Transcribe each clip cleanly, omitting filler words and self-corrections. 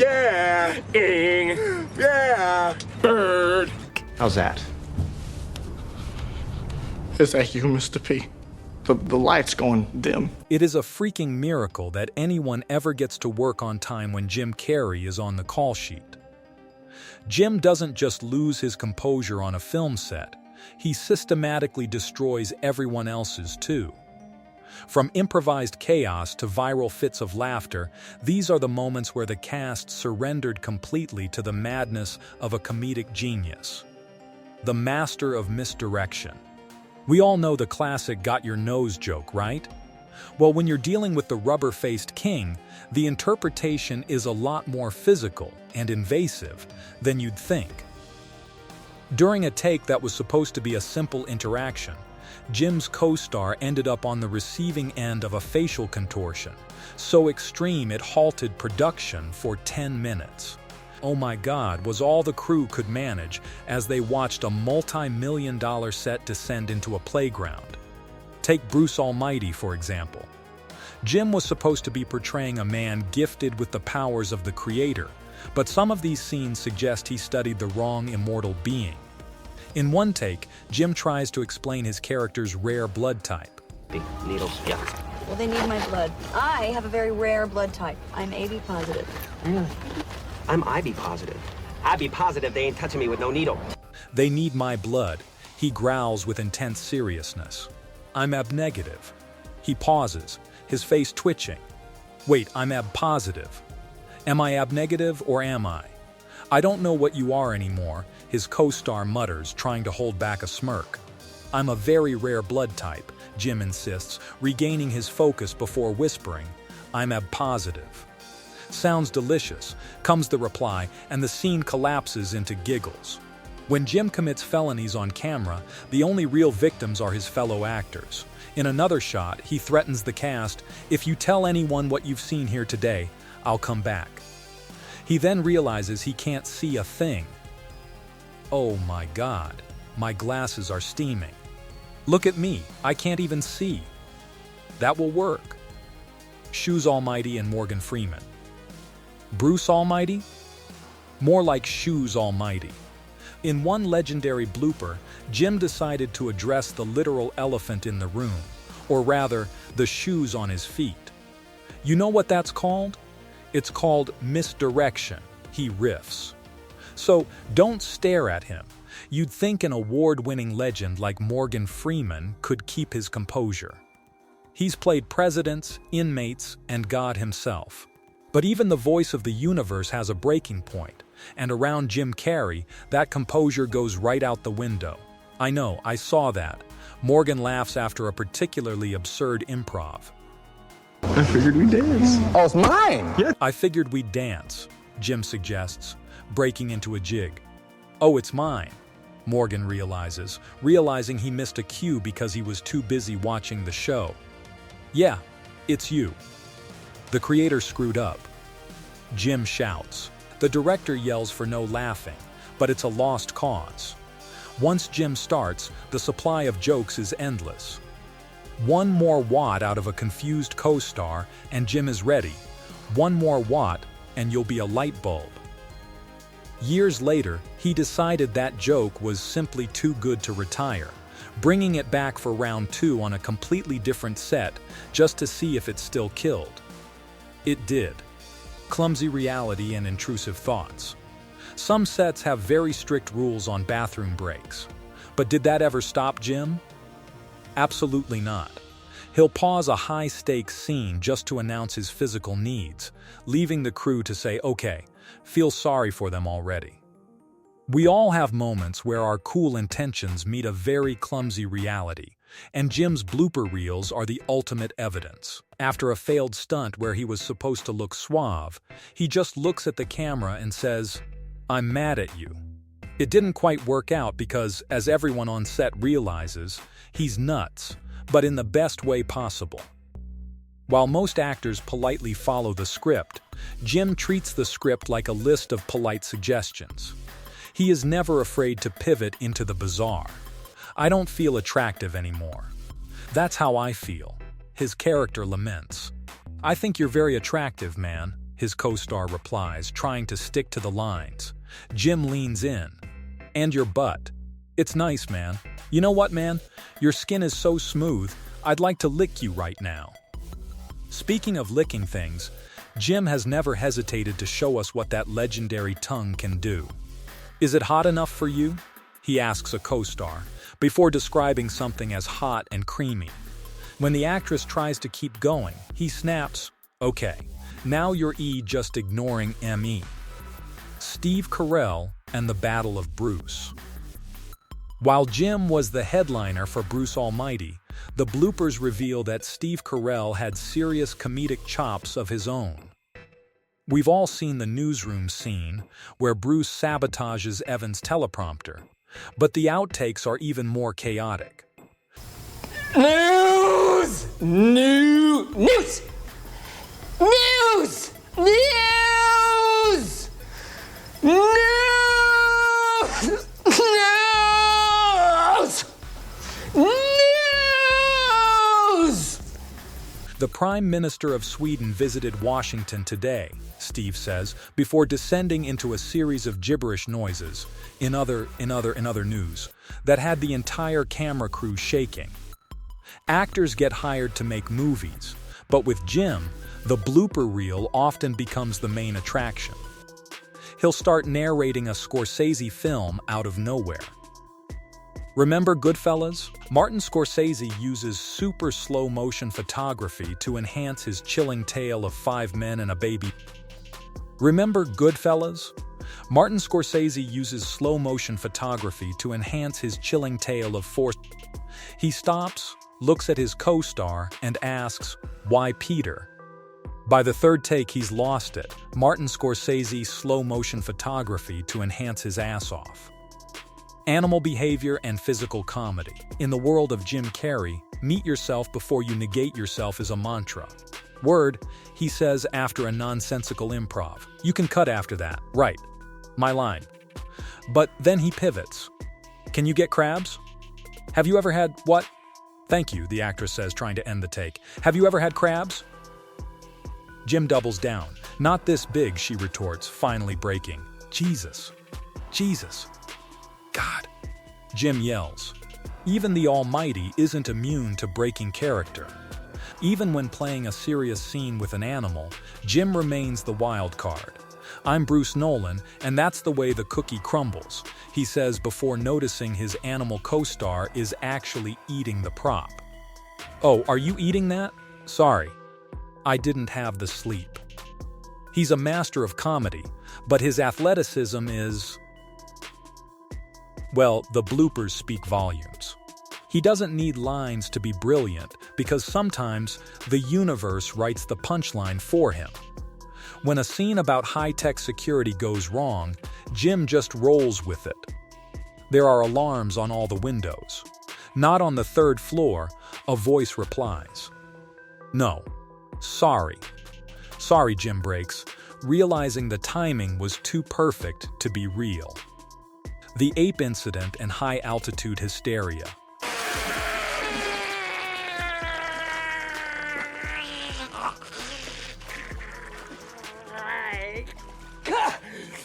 Yeah. Ing. Yeah. Bird. How's that? Is that you, Mr. P? The light's going dim. It is a freaking miracle that anyone ever gets to work on time when Jim Carrey is on the call sheet. Jim doesn't just lose his composure on a film set, he systematically destroys everyone else's too. From improvised chaos to viral fits of laughter, these are the moments where the cast surrendered completely to the madness of a comedic genius. The master of misdirection. We all know the classic got your nose joke, right? Well, when you're dealing with the rubber-faced king, the interpretation is a lot more physical and invasive than you'd think. During a take that was supposed to be a simple interaction, Jim's co-star ended up on the receiving end of a facial contortion, so extreme it halted production for 10 minutes. Oh my God, was all the crew could manage as they watched a multi-million-dollar set descend into a playground. Take Bruce Almighty, for example. Jim was supposed to be portraying a man gifted with the powers of the creator, but some of these scenes suggest he studied the wrong immortal being. In one take, Jim tries to explain his character's rare blood type. Needles, yeah. Well, they need my blood. I have a very rare blood type. I'm AB positive. Really? I'm IB positive. IB positive, they ain't touching me with no needle. They need my blood, he growls with intense seriousness. I'm AB negative. He pauses, his face twitching. Wait, I'm AB positive. Am I AB negative or am I? I don't know what you are anymore, his co-star mutters, trying to hold back a smirk. I'm a very rare blood type, Jim insists, regaining his focus before whispering, I'm AB positive. Sounds delicious, comes the reply, and the scene collapses into giggles. When Jim commits felonies on camera, the only real victims are his fellow actors. In another shot, he threatens the cast, if you tell anyone what you've seen here today, I'll come back. He then realizes he can't see a thing. Oh my God, my glasses are steaming. Look at me, I can't even see. That will work. Shoes Almighty and Morgan Freeman. Bruce Almighty? More like Shoes Almighty. In one legendary blooper, Jim decided to address the literal elephant in the room, or rather, the shoes on his feet. You know what that's called? It's called misdirection, he riffs. So don't stare at him. You'd think an award-winning legend like Morgan Freeman could keep his composure. He's played presidents, inmates, and God himself. But even the voice of the universe has a breaking point, and around Jim Carrey, that composure goes right out the window. I know, I saw that. Morgan laughs after a particularly absurd improv. I figured we'd dance. Oh, it's mine! Yeah. I figured we'd dance, Jim suggests, breaking into a jig. Oh, it's mine, Morgan realizing he missed a cue because he was too busy watching the show. Yeah, it's you. The creator screwed up. Jim shouts. The director yells for no laughing, but it's a lost cause. Once Jim starts, the supply of jokes is endless. One more watt out of a confused co-star, and Jim is ready. One more watt, and you'll be a light bulb. Years later, he decided that joke was simply too good to retire, bringing it back for round 2 on a completely different set, just to see if it still killed. It did. Clumsy reality and intrusive thoughts. Some sets have very strict rules on bathroom breaks. But did that ever stop Jim? Absolutely not. He'll pause a high-stakes scene just to announce his physical needs, leaving the crew to say, okay, feel sorry for them already. We all have moments where our cool intentions meet a very clumsy reality, and Jim's blooper reels are the ultimate evidence. After a failed stunt where he was supposed to look suave, he just looks at the camera and says, I'm mad at you. It didn't quite work out because, as everyone on set realizes, he's nuts, but in the best way possible. While most actors politely follow the script, Jim treats the script like a list of polite suggestions. He is never afraid to pivot into the bizarre. I don't feel attractive anymore. That's how I feel. His character laments. I think you're very attractive, man, his co-star replies, trying to stick to the lines. Jim leans in. And your butt. It's nice, man. You know what, man? Your skin is so smooth, I'd like to lick you right now. Speaking of licking things, Jim has never hesitated to show us what that legendary tongue can do. Is it hot enough for you? He asks a co-star, before describing something as hot and creamy. When the actress tries to keep going, he snaps, okay, now you're just ignoring me. Steve Carell and the Battle of Bruce. While Jim was the headliner for Bruce Almighty, the bloopers reveal that Steve Carell had serious comedic chops of his own. We've all seen the newsroom scene where Bruce sabotages Evan's teleprompter, but the outtakes are even more chaotic. News! News! News! News! News! News! The Prime Minister of Sweden visited Washington today, Steve says, before descending into a series of gibberish noises, in other news, that had the entire camera crew shaking. Actors get hired to make movies, but with Jim, the blooper reel often becomes the main attraction. He'll start narrating a Scorsese film out of nowhere. Remember Goodfellas? Martin Scorsese uses super slow-motion photography to enhance his chilling tale of 5 men and a baby. Remember Goodfellas? Martin Scorsese uses slow-motion photography to enhance his chilling tale of 4. He stops, looks at his co-star, and asks, "Why Peter?" By the third take, he's lost it. Martin Scorsese slow-motion photography to enhance his ass off. Animal behavior and physical comedy. In the world of Jim Carrey, meet yourself before you negate yourself is a mantra. Word, he says after a nonsensical improv. You can cut after that. Right. My line. But then he pivots. Can you get crabs? Have you ever had what? Thank you, the actress says, trying to end the take. Have you ever had crabs? Jim doubles down. Not this big, she retorts, finally breaking. Jesus. Jesus. God. Jim yells. Even the Almighty isn't immune to breaking character. Even when playing a serious scene with an animal, Jim remains the wild card. I'm Bruce Nolan, and that's the way the cookie crumbles, he says before noticing his animal co-star is actually eating the prop. Oh, are you eating that? Sorry. I didn't have the sleep. He's a master of comedy, but his athleticism is... Well, the bloopers speak volumes. He doesn't need lines to be brilliant because sometimes the universe writes the punchline for him. When a scene about high-tech security goes wrong, Jim just rolls with it. There are alarms on all the windows. Not on the 3rd floor, a voice replies. No. Sorry. Sorry, Jim breaks, realizing the timing was too perfect to be real. The ape incident and high-altitude hysteria.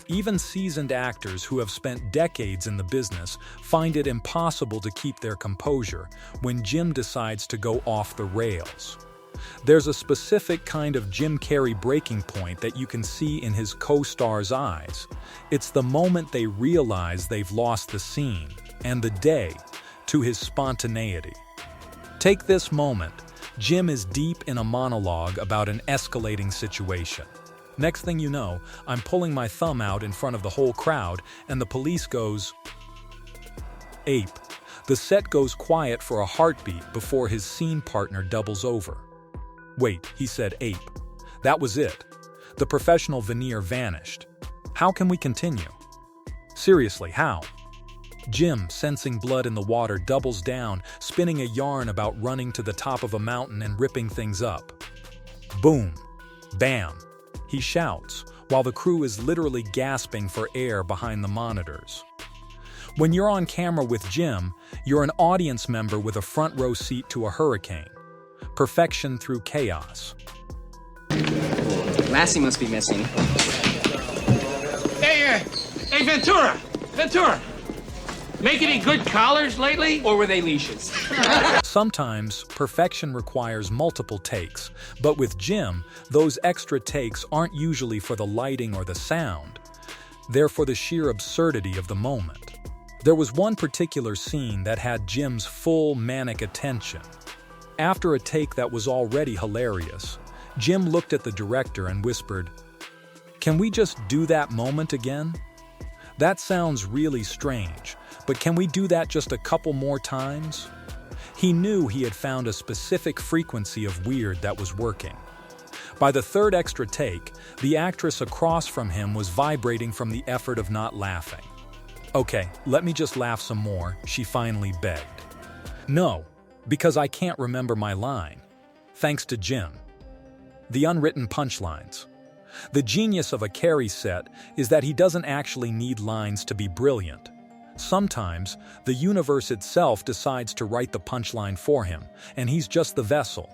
Even seasoned actors who have spent decades in the business find it impossible to keep their composure when Jim decides to go off the rails. There's a specific kind of Jim Carrey breaking point that you can see in his co-star's eyes. It's the moment they realize they've lost the scene and the day to his spontaneity. Take this moment. Jim is deep in a monologue about an escalating situation. Next thing you know, I'm pulling my thumb out in front of the whole crowd, and the police goes, ape. The set goes quiet for a heartbeat before his scene partner doubles over. Wait, he said ape. That was it. The professional veneer vanished. How can we continue? Seriously, how? Jim, sensing blood in the water, doubles down, spinning a yarn about running to the top of a mountain and ripping things up. Boom. Bam. He shouts, while the crew is literally gasping for air behind the monitors. When you're on camera with Jim, you're an audience member with a front row seat to a hurricane. Perfection through chaos. Lassie must be missing. Hey, Ventura! Ventura! Make any good collars lately? Or were they leashes? Sometimes, perfection requires multiple takes, but with Jim, those extra takes aren't usually for the lighting or the sound. They're for the sheer absurdity of the moment. There was one particular scene that had Jim's full manic attention. After a take that was already hilarious, Jim looked at the director and whispered, "Can we just do that moment again? That sounds really strange, but can we do that just a couple more times?" He knew he had found a specific frequency of weird that was working. By the third extra take, the actress across from him was vibrating from the effort of not laughing. "Okay, let me just laugh some more," she finally begged. "No, because I can't remember my line." Thanks to Jim. The unwritten punchlines. The genius of a Carrey set is that he doesn't actually need lines to be brilliant. Sometimes, the universe itself decides to write the punchline for him, and he's just the vessel.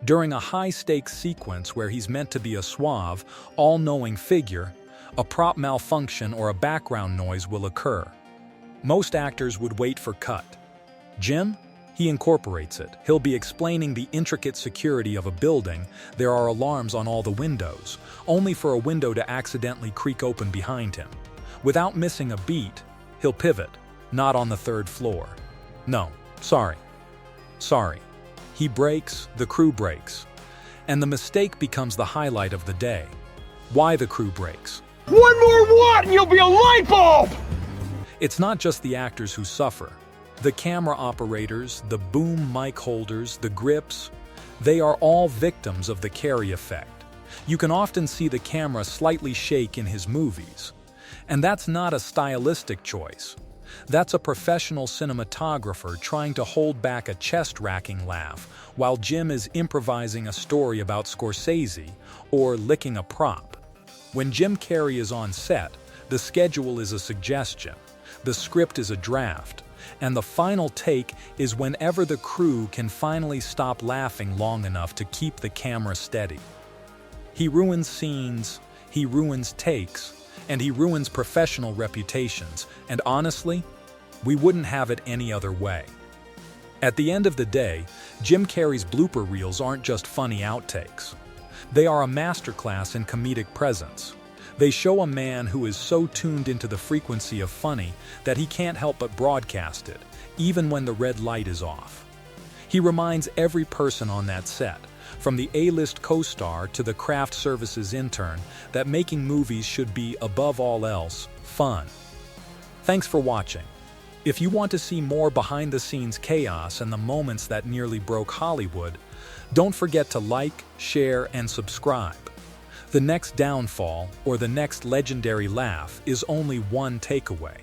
During a high-stakes sequence where he's meant to be a suave, all-knowing figure, a prop malfunction or a background noise will occur. Most actors would wait for cut. Jim? He incorporates it. He'll be explaining the intricate security of a building. There are alarms on all the windows, only for a window to accidentally creak open behind him. Without missing a beat, he'll pivot, not on the third floor. No, sorry. He breaks, the crew breaks. And the mistake becomes the highlight of the day. Why the crew breaks. One more watt and you'll be a light bulb! It's not just the actors who suffer. The camera operators, the boom mic holders, the grips, they are all victims of the Carrey effect. You can often see the camera slightly shake in his movies. And that's not a stylistic choice. That's a professional cinematographer trying to hold back a chest-racking laugh while Jim is improvising a story about Scorsese or licking a prop. When Jim Carrey is on set, the schedule is a suggestion, the script is a draft, and the final take is whenever the crew can finally stop laughing long enough to keep the camera steady. He ruins scenes, he ruins takes, and he ruins professional reputations, and honestly, we wouldn't have it any other way. At the end of the day, Jim Carrey's blooper reels aren't just funny outtakes. They are a masterclass in comedic presence. They show a man who is so tuned into the frequency of funny that he can't help but broadcast it, even when the red light is off. He reminds every person on that set, from the A-list co-star to the craft services intern, that making movies should be, above all else, fun. Thanks for watching. If you want to see more behind-the-scenes chaos and the moments that nearly broke Hollywood, don't forget to like, share, and subscribe. The next downfall, or the next legendary laugh, is only one takeaway.